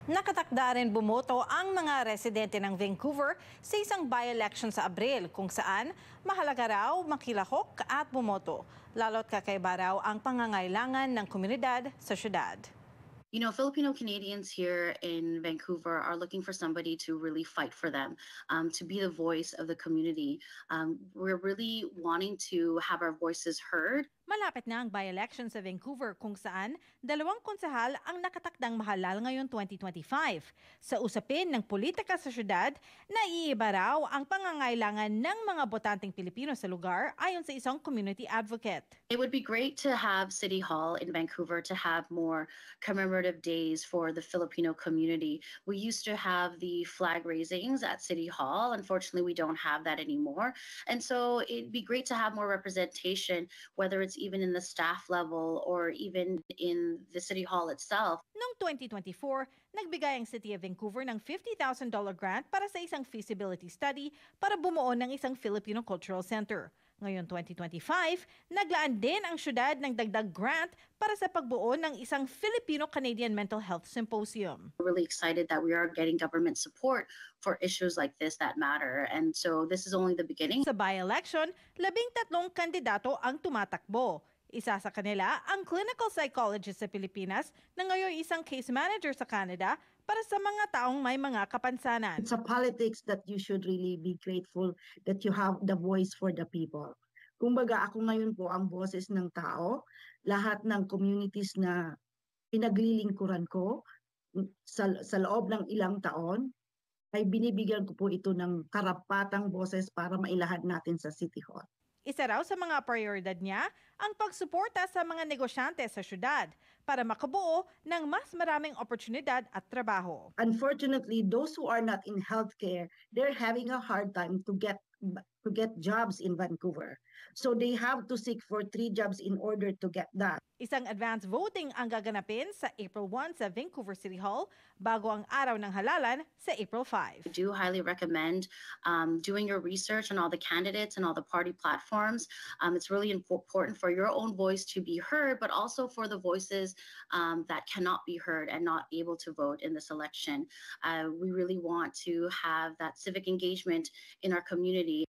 Nakatakda rin bumoto ang mga residente ng Vancouver sa isang by-election sa Abril kung saan mahalaga raw makilahok at bumoto. Lalo't kakaiba raw ang pangangailangan ng komunidad sa syudad. You know, Filipino Canadians here in Vancouver are looking for somebody to really fight for them, to be the voice of the community. We're really wanting to have our voices heard. Malapit na ang by-election sa Vancouver kung saan dalawang konsehal ang nakatakdang mahalal ngayon 2025. Sa usapin ng politika sa syudad, naiiba raw ang pangangailangan ng mga botanteng Pilipino sa lugar ayon sa isang community advocate. It would be great to have City Hall in Vancouver to have more commemorative days for the Filipino community. We used to have the flag raisings at City Hall. Unfortunately, we don't have that anymore. And so it'd be great to have more representation, whether it's even in the staff level or even in the City Hall itself. Noong 2024, nagbigay ang City of Vancouver ng $50,000 grant para sa isang feasibility study para bumuo ng isang Filipino Cultural Center. Ngayon 2025, naglaan din ang syudad ng dagdag grant para sa pagbuo ng isang Filipino-Canadian Mental Health Symposium. We're really excited that we are getting government support for issues like this that matter. And so this is only the beginning. Sa by-election, 13 kandidato ang tumatakbo. Isa sa kanila ang clinical psychologist sa Pilipinas na ngayon isang case manager sa Canada para sa mga taong may mga kapansanan. It's a politics that you should really be grateful that you have the voice for the people. Kumbaga ako ngayon po ang boses ng tao, lahat ng communities na pinaglilingkuran ko sa loob ng ilang taon, ay binibigyan ko po ito ng karapatang boses para mailahad natin sa City Hall. Isa raw sa mga prioridad niya ang pagsuporta sa mga negosyante sa syudad para makabuo ng mas maraming oportunidad at trabaho. Unfortunately, those who are not in healthcare, they're having a hard time to get jobs in Vancouver. So they have to seek for 3 jobs in order to get that. Isang advance voting ang gaganapin sa April 1 sa Vancouver City Hall bago ang araw ng halalan sa April 5. I do highly recommend doing your research on all the candidates and all the party platforms. It's really important for your own voice to be heard, but also for the voices that cannot be heard and not able to vote in this election. We really want to have that civic engagement in our community.